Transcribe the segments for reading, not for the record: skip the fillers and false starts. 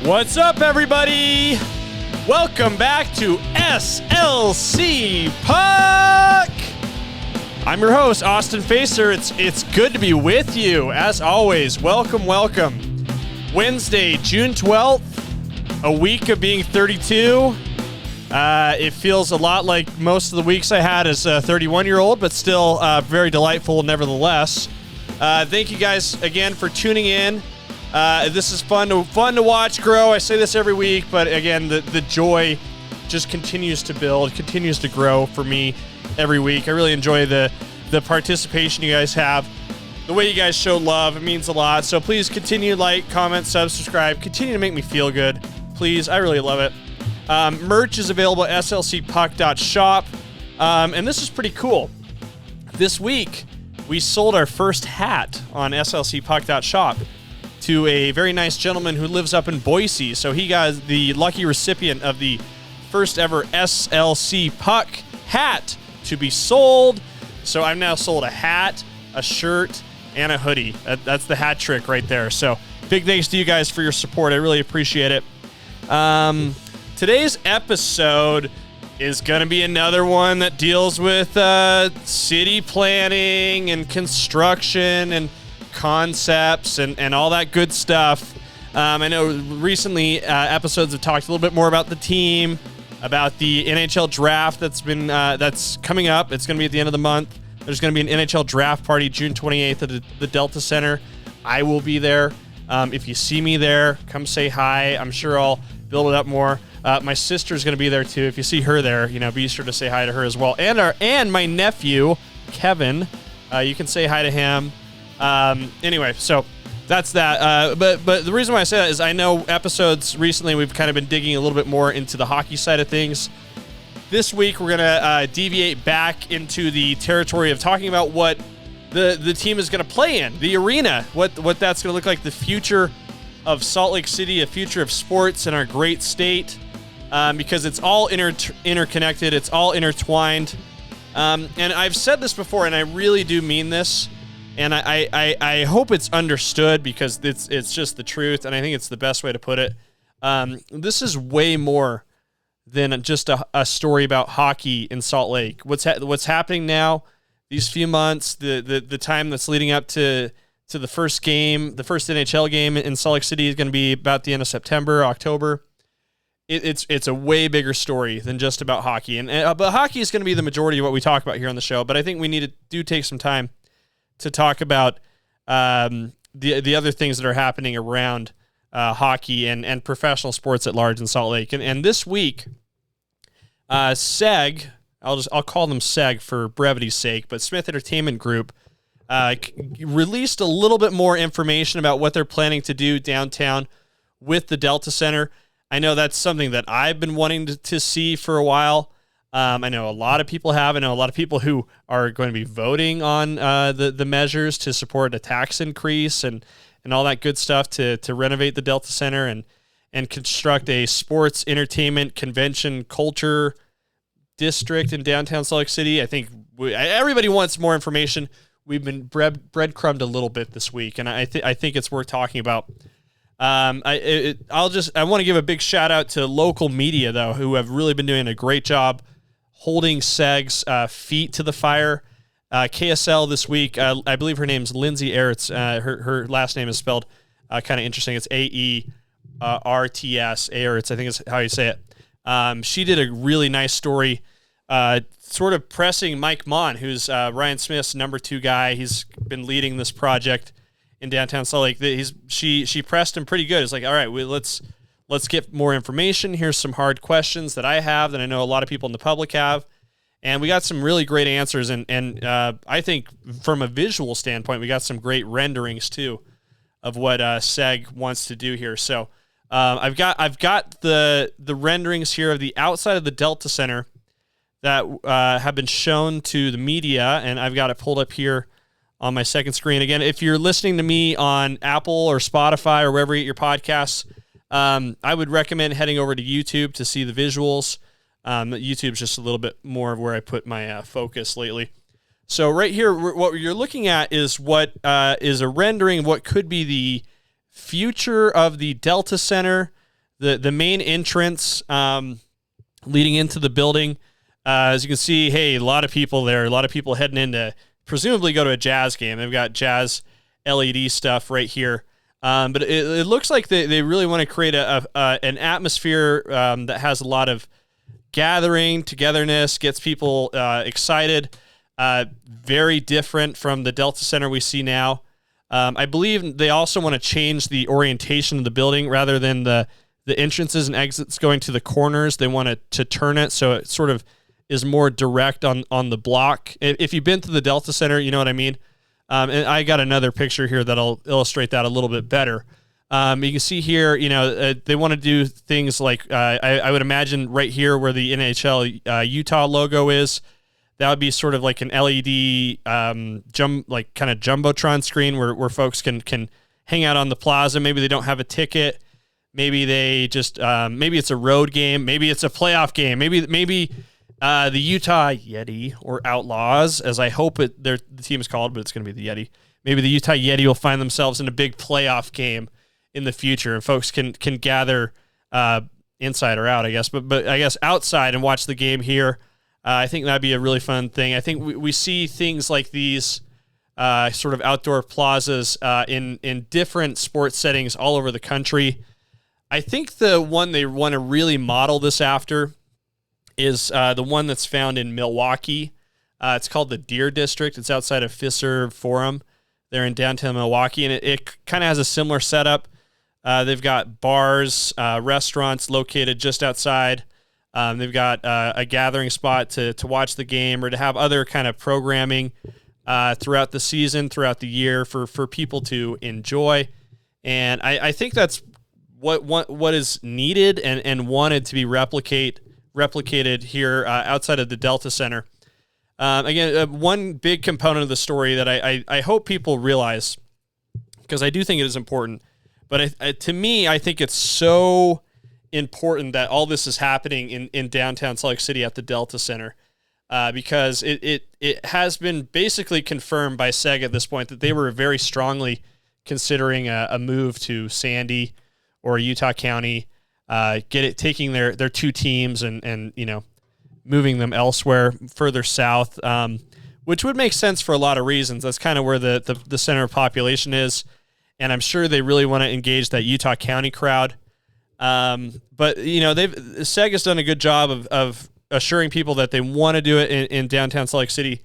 What's up, everybody? Welcome back to SLC Puck. I'm your host, Austin Facer. It's good to be with you, as always. Welcome. Wednesday, June 12th, a week of being 32. It feels a lot like most of the weeks I had as a 31-year-old, but still very delightful nevertheless. Thank you guys again for tuning in. This is fun to watch grow. I say this every week, but again, the joy just continues to build, continues to grow for me every week. I really enjoy the participation you guys have, the way you guys show love. It means a lot. So please continue, like, comment, subscribe, continue to make me feel good. Please, I really love it. Merch is available at slcpuck.shop, and this is pretty cool. This week, we sold our first hat on slcpuck.shop to a very nice gentleman who lives up in Boise. So he got the lucky recipient of the first ever SLC Puck hat to be sold. So I've now sold a hat, a shirt, and a hoodie. That's the hat trick right there. So big thanks to you guys for your support. I really appreciate it. Today's episode is going to be another one that deals with city planning and construction and concepts and all that good stuff. I know recently episodes have talked a little bit more about the team, about the NHL draft that's coming up. It's going to be at the end of the month. There's going to be an NHL draft party June 28th at the Delta Center. I will be there. If you see me there, come say hi. I'm sure I'll build it up more. My sister's going to be there too. If you see her there, be sure to say hi to her as well. And my nephew, Kevin, you can say hi to him. Anyway, so that's that. But the reason why I say that is I know episodes recently we've kind of been digging a little bit more into the hockey side of things. This week we're going to deviate back into the territory of talking about what the team is going to play in, the arena, what that's going to look like, the future of Salt Lake City, a future of sports in our great state, because it's all interconnected, it's all intertwined. And I've said this before, and I really do mean this. And I hope it's understood because it's just the truth, and I think it's the best way to put it. This is way more than just a story about hockey in Salt Lake. What's happening now, these few months, the time that's leading up to the first game, the first NHL game in Salt Lake City is going to be about the end of September, October. It's a way bigger story than just about hockey, but hockey is going to be the majority of what we talk about here on the show. But I think we need to take some time to talk about the other things that are happening around hockey and professional sports at large in Salt Lake. And this week, SEG, I'll call them SEG for brevity's sake, but Smith Entertainment Group released a little bit more information about what they're planning to do downtown with the Delta Center. I know that's something that I've been wanting to see for a while. I know a lot of people have. I know a lot of people who are going to be voting on the measures to support a tax increase and all that good stuff to renovate the Delta Center and construct a sports, entertainment, convention, culture district in downtown Salt Lake City. I think everybody wants more information. We've been breadcrumbed a little bit this week, and I think it's worth talking about. I want to give a big shout out to local media though, who have really been doing a great job holding SEG's feet to the fire. KSL this week, I believe her name's Lindsay Aerts. Her last name is spelled kind of interesting. It's Aerts, Aerts, I think is how you say it. She did a really nice story, sort of pressing Mike Mon, who's Ryan Smith's number 2 guy. He's been leading this project in downtown Salt Lake. She pressed him pretty good. It's like, all right, let's get more information. Here's some hard questions that I have that I know a lot of people in the public have. And we got some really great answers. And I think from a visual standpoint, we got some great renderings too of what SEG wants to do here. So I've got the renderings here of the outside of the Delta Center that have been shown to the media. And I've got it pulled up here on my second screen. Again, if you're listening to me on Apple or Spotify or wherever you get your podcasts, I would recommend heading over to YouTube to see the visuals. YouTube's just a little bit more of where I put my focus lately. So right here, what you're looking at is what is a rendering of what could be the future of the Delta Center. the main entrance leading into the building. As you can see, hey, a lot of people there, a lot of people heading in to presumably go to a Jazz game. They've got Jazz LED stuff right here. But it looks like they really want to create an atmosphere that has a lot of gathering, togetherness, gets people excited. Very different from the Delta Center we see now. I believe they also want to change the orientation of the building rather than the entrances and exits going to the corners. They want to turn it so it sort of is more direct on the block. If you've been to the Delta Center, you know what I mean. And I got another picture here that'll illustrate that a little bit better. You can see here, they want to do things like I would imagine right here where the NHL Utah logo is. That would be sort of like an LED kind of jumbotron screen where folks can hang out on the plaza. Maybe they don't have a ticket. Maybe they just maybe it's a road game. Maybe it's a playoff game. Maybe the Utah Yeti or Outlaws, as I hope the team is called, but it's going to be the Yeti. Maybe the Utah Yeti will find themselves in a big playoff game in the future, and folks can gather inside or out, I guess. But I guess outside and watch the game here. I think that'd be a really fun thing. I think we see things like these sort of outdoor plazas in different sports settings all over the country. I think the one they want to really model this after is the one that's found in Milwaukee. It's called the Deer District. It's outside of Fiserv Forum. They're in downtown Milwaukee, and it kind of has a similar setup. They've got bars, restaurants located just outside. They've got a gathering spot to watch the game or to have other kind of programming throughout the season, throughout the year for people to enjoy. And I think that's what is needed and wanted to be replicated here outside of the Delta Center. Again, one big component of the story that I hope people realize, because I do think it is important, but to me, I think it's so important that all this is happening in downtown Salt Lake City at the Delta Center, because it has been basically confirmed by SEG at this point that they were very strongly considering a move to Sandy or Utah County, taking their two teams and moving them elsewhere further south, which would make sense for a lot of reasons. That's kind of where the center of population is, and I'm sure they really want to engage that Utah County crowd. But SEG has done a good job of assuring people that they want to do it in downtown Salt Lake City.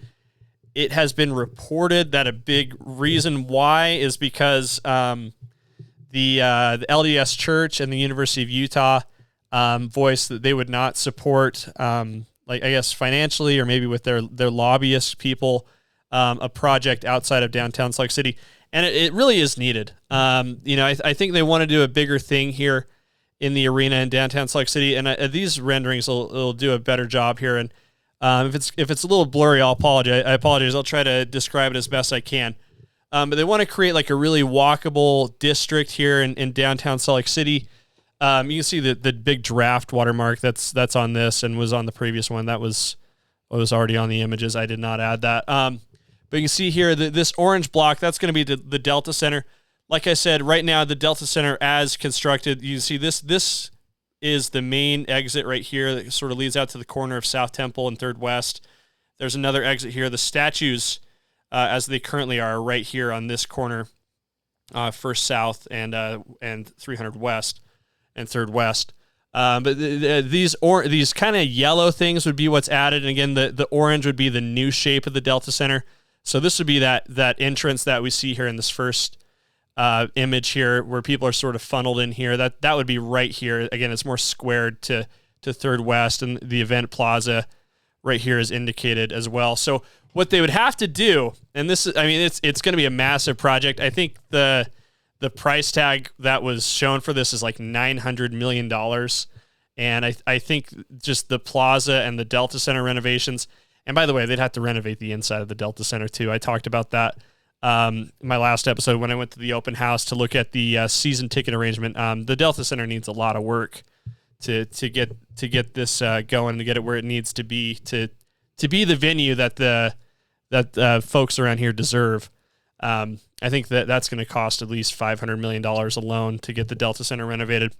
It has been reported that a big reason why is because the LDS Church and the University of Utah voiced that they would not support, I guess financially or maybe with their lobbyist people, a project outside of downtown Salt Lake City, and it really is needed. I think they want to do a bigger thing here in the arena in downtown Salt Lake City, and these renderings will do a better job here. And if it's a little blurry, I apologize. I'll try to describe it as best I can. But they want to create like a really walkable district here in downtown Salt Lake City. You can see the big draft watermark that's on this and was on the previous one. That was already on the images. I did not add that. But you can see here this orange block, that's going to be the Delta Center. Like I said, right now the Delta Center as constructed, you can see this is the main exit right here that sort of leads out to the corner of South Temple and 3rd West. There's another exit here. The statues, as they currently are, right here on this corner, First South and 300 West and 3rd West. But these kind of yellow things would be what's added, and again, the orange would be the new shape of the Delta Center. So this would be that entrance that we see here in this first image here, where people are sort of funneled in here. That would be right here. Again, it's more squared to 3rd West, and the event plaza right here is indicated as well. So what they would have to do, and this is, it's going to be a massive project. I think the price tag that was shown for this is like $900 million. And I think just the plaza and the Delta Center renovations, and by the way, they'd have to renovate the inside of the Delta Center too. I talked about that in my last episode when I went to the open house to look at the season ticket arrangement. The Delta Center needs a lot of work to get this going, to get it where it needs to be to be the venue that folks around here deserve. I think that's going to cost at least $500 million alone to get the Delta Center renovated.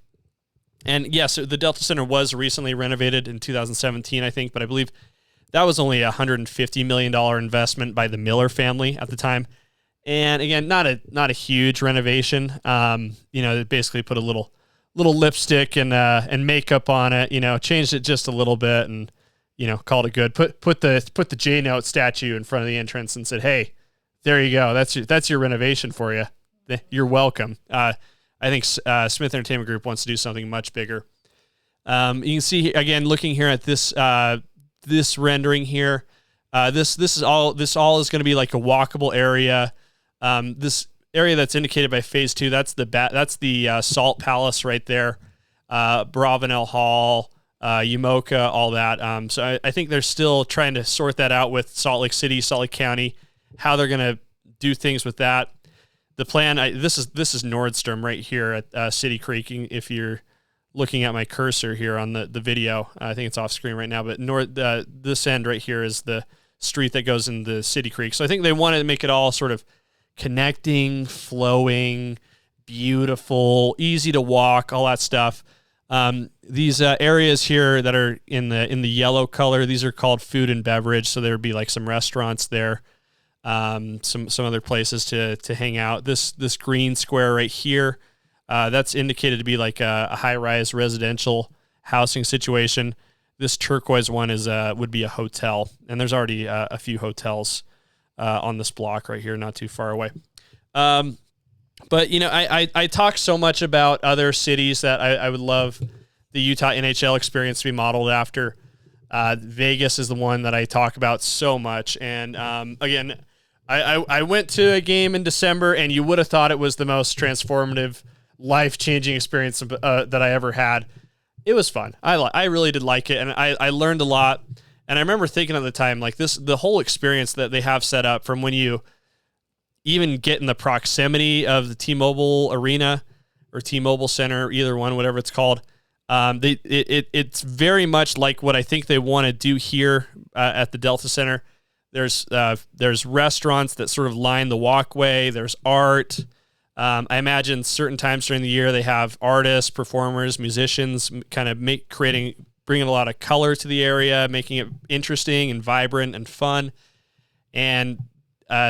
And yes, the Delta Center was recently renovated in 2017, I think, but I believe that was only a $150 million investment by the Miller family at the time. And again, not a huge renovation. They basically put a little lipstick and makeup on it, changed it just a little bit and, called it good. Put the J Note statue in front of the entrance and said, "Hey, there you go. That's your renovation for you. You're welcome." I think Smith Entertainment Group wants to do something much bigger. You can see again, looking here at this this rendering here. This all is going to be like a walkable area. This area that's indicated by phase 2, that's the Salt Palace right there. Bravenel Hall, Umoka, all that. So I think they're still trying to sort that out with Salt Lake City, Salt Lake County, how they're going to do things with that. The plan, this is Nordstrom right here at City Creek. If you're looking at my cursor here on the video, I think it's off screen right now, but this end right here is the street that goes into City Creek. So I think they wanted to make it all sort of connecting, flowing, beautiful, easy to walk, all that stuff. These areas here that are in the yellow color, these are called food and beverage. So there would be like some restaurants there, some other places to hang out. This green square right here, that's indicated to be like a high-rise residential housing situation. This turquoise one would be a hotel, and there's already a few hotels on this block right here, not too far away. But, I talk so much about other cities that I would love the Utah NHL experience to be modeled after. Vegas is the one that I talk about so much. And, again, I went to a game in December, and you would have thought it was the most transformative, life-changing experience that I ever had. It was fun. I really did like it, and I learned a lot. And I remember thinking at the time, like the whole experience that they have set up from when you even get in the proximity of the T-Mobile Arena or T-Mobile Center, either one, whatever it's called. It's very much like what I think they want to do here at the Delta Center. There's restaurants that sort of line the walkway. There's art. I imagine certain times during the year they have artists, performers, musicians, kind of bringing a lot of color to the area, making it interesting and vibrant and fun. And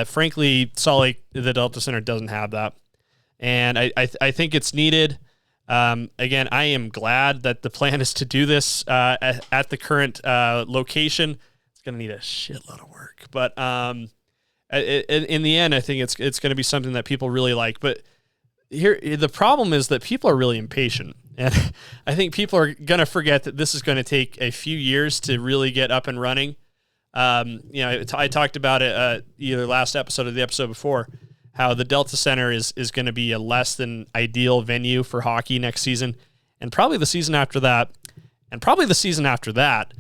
frankly, Salt Lake, the Delta Center doesn't have that. And I think it's needed. Again, I am glad that the plan is to do this at the current location. It's going to need a shitload of work. But in the end, I think it's going to be something that people really like. But here, the problem is that people are really impatient. And I think people are going to forget that this is going to take a few years to really get up and running. I talked about it either last episode or the episode before, how the Delta Center is going to be a less than ideal venue for hockey next season, and probably the season after that, and probably the season after that.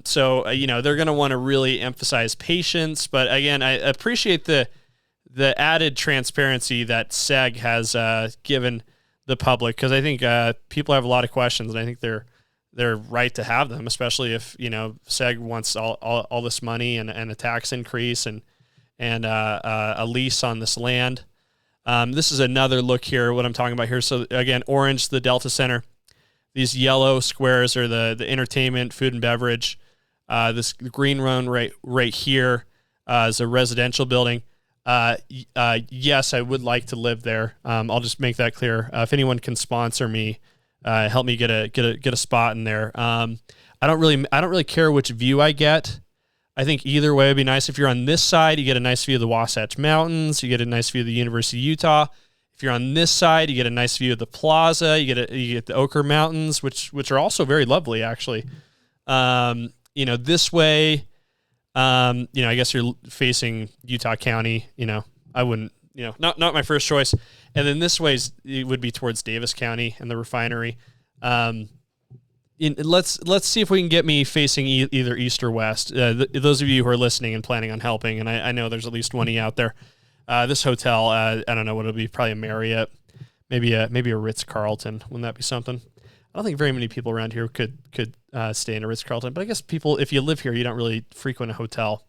So they're going to want to really emphasize patience. But again, I appreciate the added transparency that SEG has given the public, because I think people have a lot of questions, and I think they're right to have them, especially if SEG wants all this money and a tax increase and a lease on this land. This is another look here, what I'm talking about here. So again, orange, the Delta Center. These yellow squares are the entertainment, food and beverage. This green one right here is a residential building. Yes, I would like to live there. I'll just make that clear. If anyone can sponsor me, help me get a spot in there. I don't really care which view I get. I think either way would be nice. If you're on this side, you get a nice view of the Wasatch Mountains. You get a nice view of the University of Utah. If you're on this side, you get a nice view of the Plaza. You get the Ochre Mountains, which are also very lovely, actually. This way, I guess you're facing Utah County. I wouldn't, not my first choice. And then this way it would be towards Davis County and the refinery. Let's see if we can get me facing either east or west. Those of you who are listening and planning on helping, and I know there's at least one of you out there. This hotel, I don't know what it'll be, probably a Marriott, maybe a Ritz-Carlton. Wouldn't that be something? I don't think very many people around here could stay in a Ritz-Carlton, but I guess people, if you live here, you don't really frequent a hotel.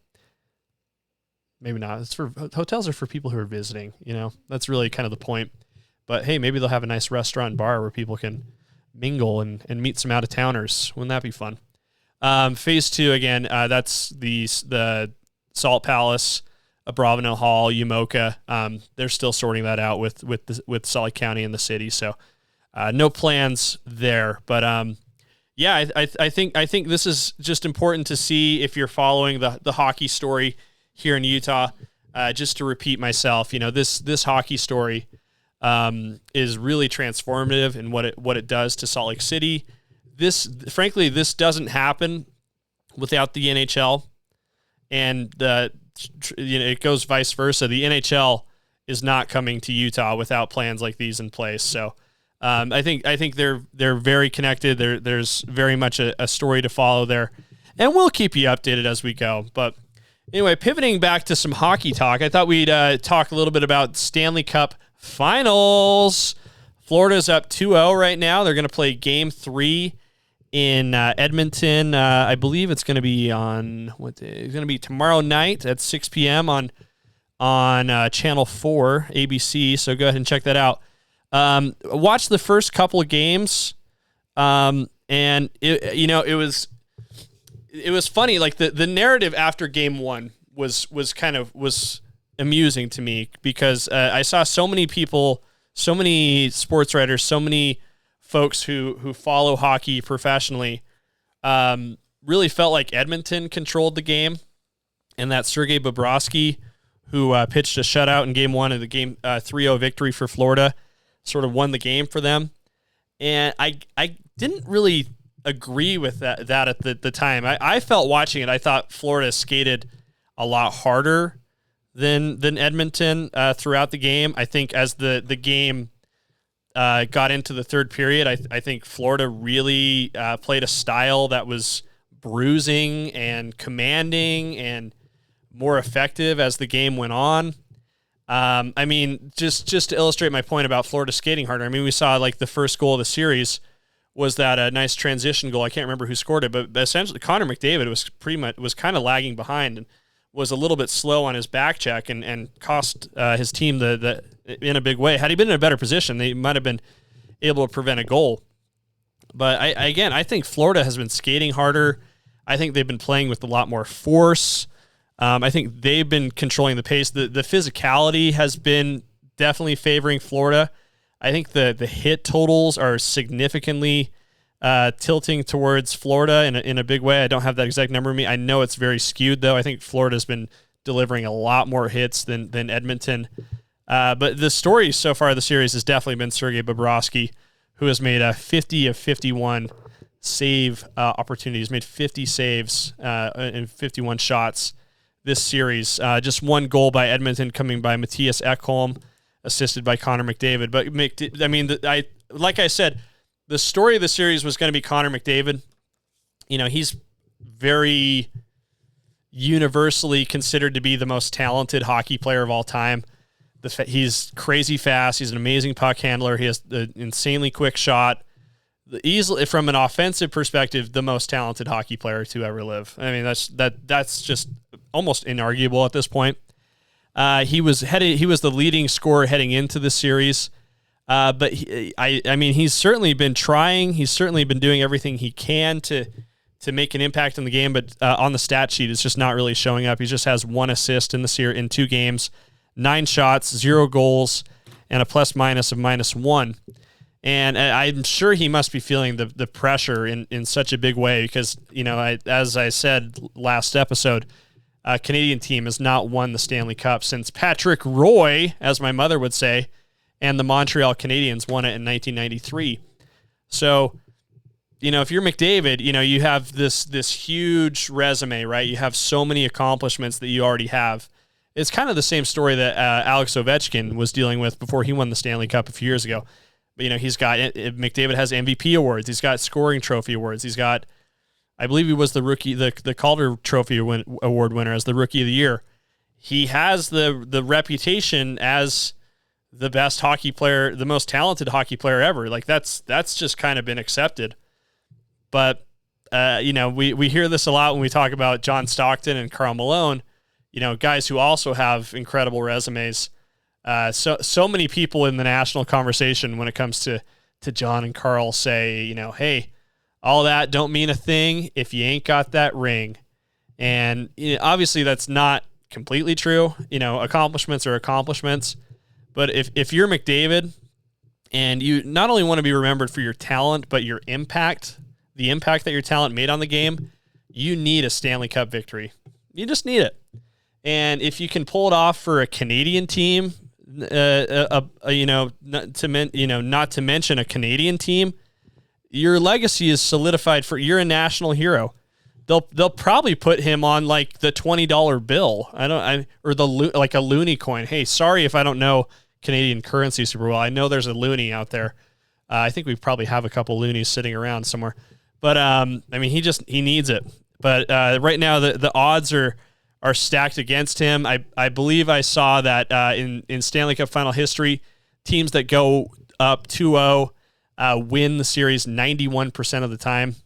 Maybe not. Hotels are for people who are visiting. That's really kind of the point. But hey, maybe they'll have a nice restaurant and bar where people can mingle and meet some out-of-towners. Wouldn't that be fun? Phase 2, again, that's the Salt Palace, Abravanel Hall, Umoka. They're still sorting that out with Salt Lake County and the city, so no plans there. But I think this is just important to see if you're following the hockey story here in Utah. Just to repeat myself, this hockey story is really transformative in what it does to Salt Lake City. Frankly, this doesn't happen without the NHL, and it goes vice versa. The NHL is not coming to Utah without plans like these in place. So I think they're very connected. There's very much a story to follow there, and we'll keep you updated as we go. But anyway, pivoting back to some hockey talk, I thought we'd talk a little bit about Stanley Cup Finals. Florida's up 2-0 right now. They're going to play Game 3 in Edmonton. I believe it's going to be on what day? It's going to be tomorrow night at 6 p.m. on Channel 4 ABC. So go ahead and check that out. Watch the first couple of games, and it was funny. Like the narrative after Game 1 was amusing to me because I saw so many people, so many sports writers, so many folks who follow hockey professionally really felt like Edmonton controlled the game, and that Sergei Bobrovsky, who pitched a shutout in Game 1 of the game 3-0 victory for Florida, sort of won the game for them. And I didn't really agree with that at the time. I felt watching it, I thought Florida skated a lot harder than Edmonton throughout the game. I think as the game got into the third period, I think Florida really played a style that was bruising and commanding and more effective as the game went on. I mean, just to illustrate my point about Florida skating harder, I mean, we saw like the first goal of the series was that a nice transition goal. I can't remember who scored it, but essentially Connor McDavid was kind of lagging behind and was a little bit slow on his back check and cost his team the in a big way. Had he been in a better position, they might have been able to prevent a goal. But I think Florida has been skating harder. I think they've been playing with a lot more force. I think they've been controlling the pace. The physicality has been definitely favoring Florida. I think the hit totals are significantly tilting towards Florida in a big way. I don't have that exact number with me. I know it's very skewed, though. I think Florida's been delivering a lot more hits than Edmonton. But the story so far of the series has definitely been Sergei Bobrovsky, who has made 50 of 51 save opportunities, made 50 saves in 51 shots this series. Just one goal by Edmonton coming by Matthias Ekholm, assisted by Connor McDavid. But like I said, the story of the series was going to be Connor McDavid. He's very universally considered to be the most talented hockey player of all time. He's crazy fast. He's an amazing puck handler. He has an insanely quick shot. Easily, from an offensive perspective, the most talented hockey player to ever live. I mean, that's just almost inarguable at this point. He was the leading scorer heading into the series. But he's certainly been trying. He's certainly been doing everything he can to make an impact in the game. But on the stat sheet, it's just not really showing up. He just has one assist in in 2 games, 9 shots, 0 goals, and a plus-minus of -1. And I'm sure he must be feeling the pressure in such a big way because, as I said last episode, a Canadian team has not won the Stanley Cup since Patrick Roy, as my mother would say, and the Montreal Canadiens won it in 1993. So, if you're McDavid, you have this huge resume, right? You have so many accomplishments that you already have. It's kind of the same story that Alex Ovechkin was dealing with before he won the Stanley Cup a few years ago. But, McDavid has MVP awards. He's got scoring trophy awards. He's got, I believe he was the Calder Trophy award winner as the Rookie of the Year. He has the reputation as the best hockey player, the most talented hockey player ever. Like that's just kind of been accepted. But, we hear this a lot when we talk about John Stockton and Karl Malone, guys who also have incredible resumes. So many people in the national conversation when it comes to to John and Carl say, hey, all that don't mean a thing if you ain't got that ring. And obviously that's not completely true. Accomplishments are accomplishments. But if you're McDavid and you not only want to be remembered for your talent, but your impact, the impact that your talent made on the game, you need a Stanley Cup victory. You just need it. And if you can pull it off for a Canadian team, not to mention a Canadian team, your legacy is solidified. You're a national hero. They'll probably put him on like the $20 bill. Or like a loonie coin. Hey, sorry if I don't know Canadian currency super well. I know there's a loonie out there. I think we probably have a couple loonies sitting around somewhere. But he needs it. But right now the odds are stacked against him. I believe I saw that in Stanley Cup final history, teams that go up 2-0 win the series 91% of the time.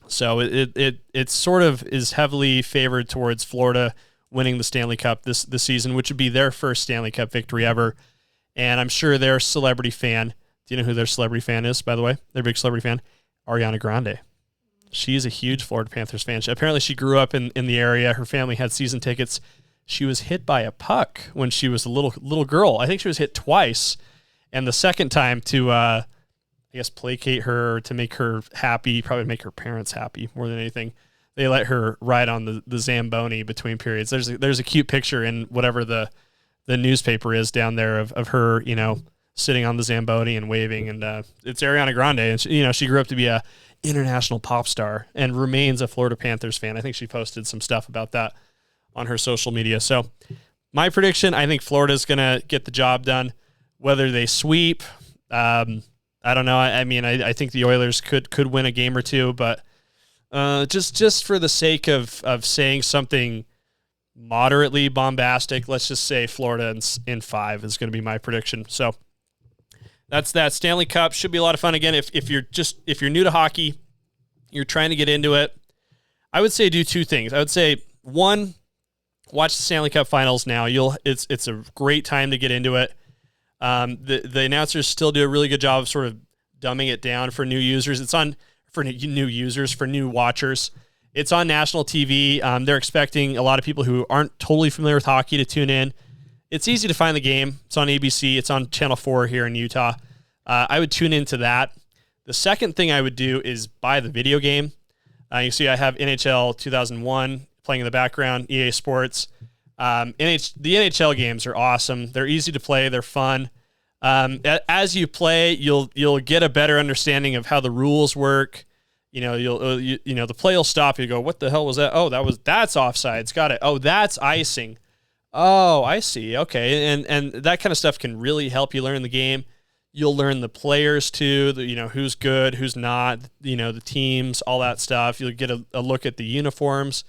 So it sort of is heavily favored towards Florida winning the Stanley Cup this season, which would be their first Stanley Cup victory ever. And I'm sure their celebrity fan, do you know who their celebrity fan is, by the way? Their big celebrity fan? Ariana Grande. She's a huge Florida Panthers fan. Apparently she grew up in the area. Her family had season tickets. She was hit by a puck when she was a little girl. I think she was hit twice. And the second time to placate her, to make her happy, probably make her parents happy more than anything, they let her ride on the Zamboni between periods. There's a cute picture in whatever the newspaper is down there of her, sitting on the Zamboni and waving. And it's Ariana Grande. And she grew up to be a international pop star and remains a Florida Panthers fan. I think she posted some stuff about that on her social media. So my prediction, I think Florida's going to get the job done. Whether they sweep, I don't know. I think the Oilers could win a game or two, but just for the sake of saying something moderately bombastic, let's just say Florida in 5 is going to be my prediction. So that's that. Stanley Cup should be a lot of fun. Again, if you're new to hockey, you're trying to get into it, I would say do 2 things. I would say, 1, watch the Stanley Cup Finals now. It's a great time to get into it. The announcers still do a really good job of sort of dumbing it down for new users. It's on for new users, for new watchers. It's on national TV. They're expecting a lot of people who aren't totally familiar with hockey to tune in. It's easy to find the game. It's on ABC. It's on Channel 4 here in Utah. I would tune into that. The second thing I would do is buy the video game. You see I have NHL 2001 playing in the background, EA Sports. The NHL games are awesome. They're easy to play. They're fun. As you play, you'll get a better understanding of how the rules work. The play will stop. You go, what the hell was that? Oh, that's offsides. Got it. Oh, that's icing. Oh, I see. Okay. And that kind of stuff can really help you learn the game. You'll learn the players too, who's good, who's not, the teams, all that stuff. You'll get a look at the uniforms,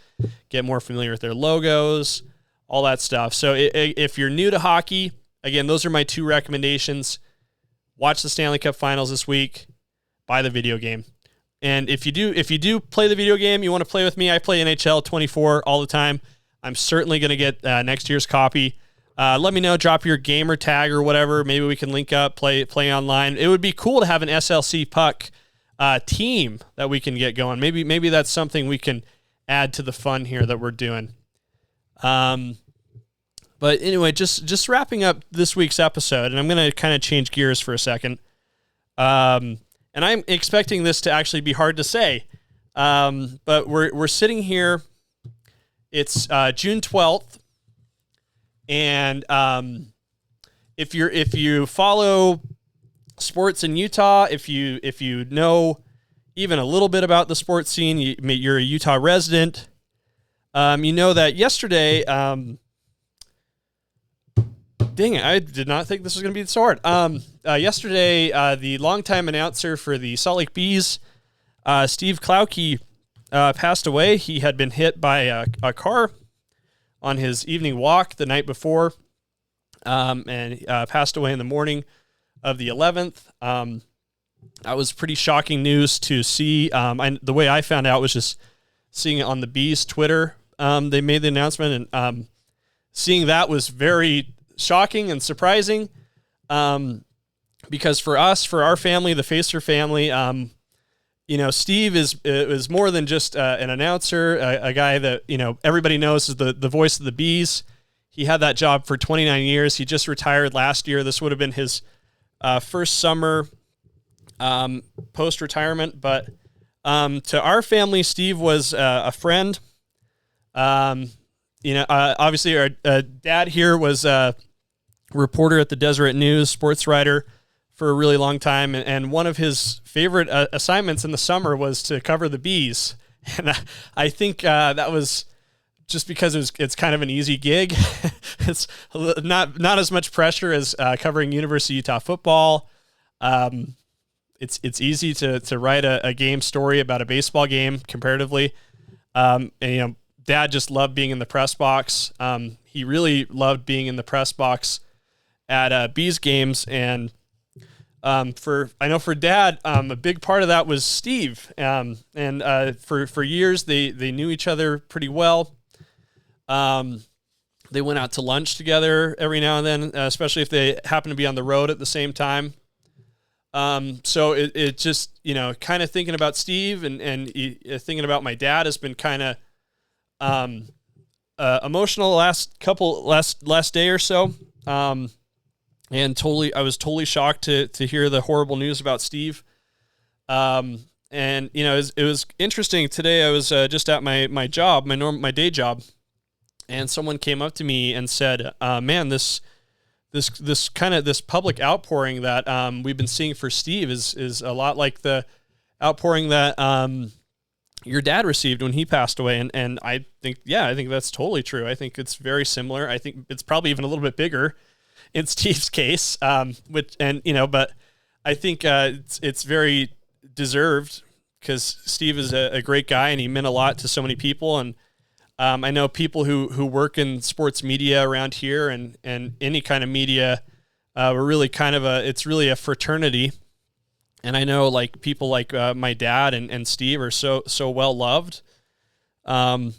get more familiar with their logos, all that stuff. So if you're new to hockey, again, those are my 2 recommendations. Watch the Stanley Cup Finals this week, buy the video game. And if you do play the video game, you want to play with me, I play NHL 24 all the time. I'm certainly going to get next year's copy. Let me know, drop your gamer tag or whatever. Maybe we can link up, play online. It would be cool to have an SLC puck team that we can get going. Maybe that's something we can add to the fun here that we're doing. But anyway, just wrapping up this week's episode, and I'm going to kind of change gears for a second. And I'm expecting this to actually be hard to say. But we're sitting here. It's June 12th. And if you follow sports in Utah, if you know even a little bit about the sports scene, you're a Utah resident, you know that yesterday, dang it, I did not think this was going to be so hard. Yesterday, the longtime announcer for the Salt Lake Bees, Steve Klauke, passed away. He had been hit by a car on his evening walk the night before, and passed away in the morning of the 11th. That was pretty shocking news to see. The way I found out was just seeing it on the Bees Twitter. They made the announcement, and seeing that was very shocking and surprising. because for us, for our family, the Facer family, Steve is more than just an announcer, a guy that, everybody knows is the voice of the Bees. He had that job for 29 years. He just retired last year. This would have been his first summer post-retirement. But to our family, Steve was a friend. Obviously our dad here was a reporter at the Deseret News, sports writer for a really long time. And one of his favorite assignments in the summer was to cover the Bees. And I think that was just because it's kind of an easy gig. It's not as much pressure as covering University of Utah football. It's easy to write a game story about a baseball game comparatively. Dad just loved being in the press box. He really loved being in the press box at Bees games. And for Dad, a big part of that was Steve. For years they knew each other pretty well. They went out to lunch together every now and then, especially if they happened to be on the road at the same time. So it just, kind of thinking about Steve and thinking about my dad has been kind of emotional last day or so. I was totally shocked to hear the horrible news about Steve. It was interesting today. I was just at my job, my day job, and someone came up to me and said, man, this public outpouring that we've been seeing for Steve is a lot like the outpouring that your dad received when he passed away. And I think that's totally true. I think it's very similar. I think it's probably even a little bit bigger in Steve's case, but I think it's very deserved because Steve is a great guy and he meant a lot to so many people. And I know people who work in sports media around here and any kind of media, we're really it's really a fraternity. And I know like people like my dad and Steve are so well loved. And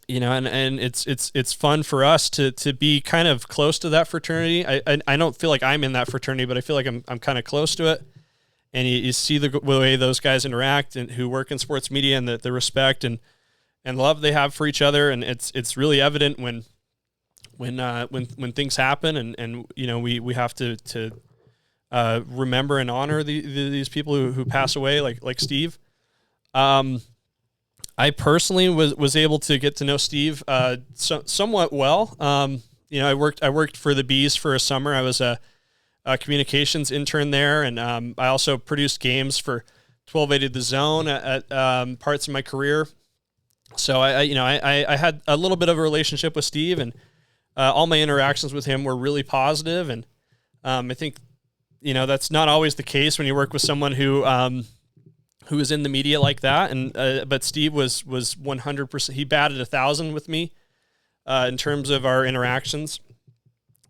it's fun for us to be kind of close to that fraternity. I don't feel like I'm in that fraternity, but I feel like I'm kind of close to it. And you see the way those guys interact and who work in sports media and the respect and love they have for each other. And it's really evident when things happen and we have to remember and honor these people who pass away like Steve. I personally was able to get to know Steve somewhat well. I worked for the Bees for a summer. I was a communications intern there, and I also produced games for 1280 The Zone at parts of my career. So I had a little bit of a relationship with Steve, and all my interactions with him were really positive. And I think that's not always the case when you work with someone who is in the media like that. And but Steve was 100%. He batted 1,000 with me in terms of our interactions.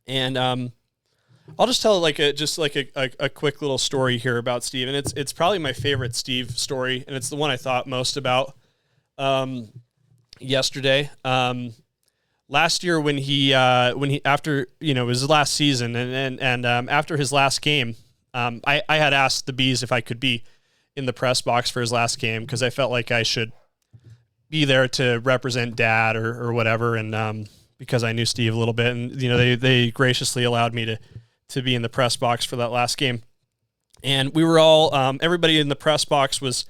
And I'll just tell a quick little story here about Steve, and it's probably my favorite Steve story, and it's the one I thought most about yesterday. Last year when he after it was his last season and after his last game, I had asked the Bees if I could be in the press box for his last game because I felt like I should be there to represent Dad or whatever, and because I knew Steve a little bit, and they graciously allowed me to be in the press box for that last game. And we were all everybody in the press box was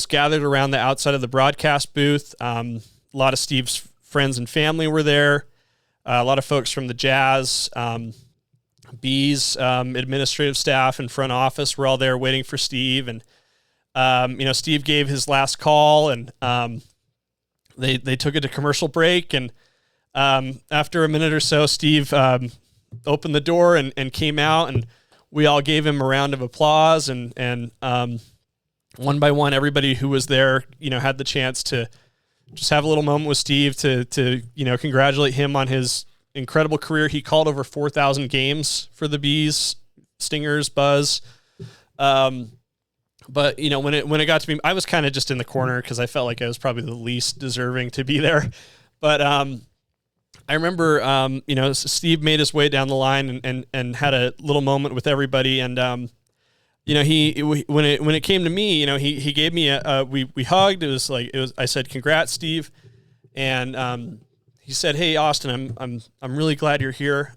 gathered around the outside of the broadcast booth. A lot of Steve's friends and family were there. A lot of folks from the Jazz, Bees, administrative staff and front office were all there waiting for Steve. And, Steve gave his last call, and they took it to commercial break. And after a minute or so, Steve opened the door and came out, and we all gave him a round of applause. And one by one, everybody who was there, had the chance to just have a little moment with Steve to congratulate him on his incredible career. He called over 4,000 games for the Bees, Stingers, Buzz. But when it got to me, I was kind of just in the corner because I felt like I was probably the least deserving to be there. But I remember, Steve made his way down the line and had a little moment with everybody. And, when it came to me, he gave me we hugged. I said, congrats, Steve. And, he said, hey, Austin, I'm really glad you're here.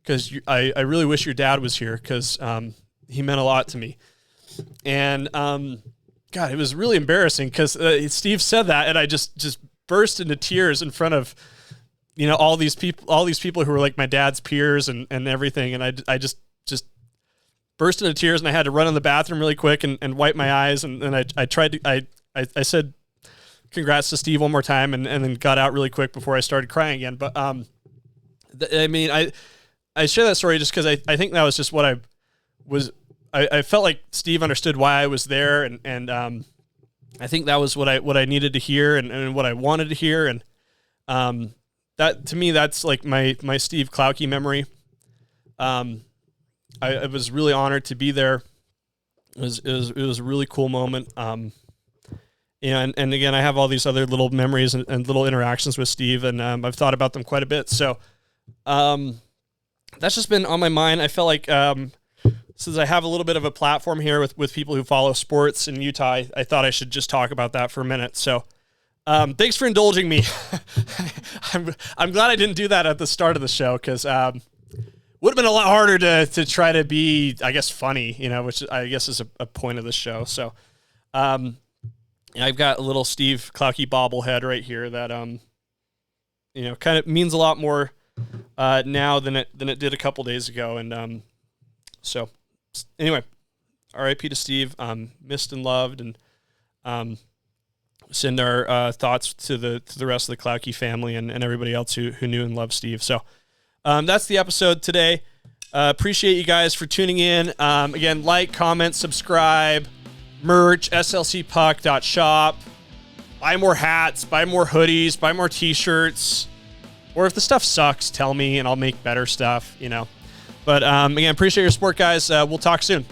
Cause I really wish your dad was here. Cause, he meant a lot to me. And, God, it was really embarrassing because, Steve said that and I just burst into tears in front of, all these people who were like my dad's peers and everything. And I just burst into tears and I had to run in the bathroom really quick and wipe my eyes. And then I tried to, I said, congrats to Steve one more time and then got out really quick before I started crying again. But, I share that story just cause I think that was just what I felt like Steve understood why I was there. And I think that was what I needed to hear and what I wanted to hear. And, that to me, that's like my Steve Klauke memory. I was really honored to be there. It was a really cool moment. And again, I have all these other little memories and little interactions with Steve, and I've thought about them quite a bit. So that's just been on my mind. I felt like since I have a little bit of a platform here with people who follow sports in Utah, I thought I should just talk about that for a minute. So thanks for indulging me. I'm glad I didn't do that at the start of the show because would have been a lot harder to try to be, I guess, funny, which I guess is a point of the show. So I've got a little Steve Klauke bobblehead right here that kind of means a lot more now than it did a couple days ago. And so anyway, RIP to Steve. Missed and loved, and send our thoughts to the rest of the Klauke family and everybody else who knew and loved Steve. So that's the episode today. Appreciate you guys for tuning in. Again, like, comment, subscribe, merch, slcpuck.shop. Buy more hats, buy more hoodies, buy more t-shirts. Or if the stuff sucks, tell me and I'll make better stuff, But again, appreciate your support, guys. We'll talk soon.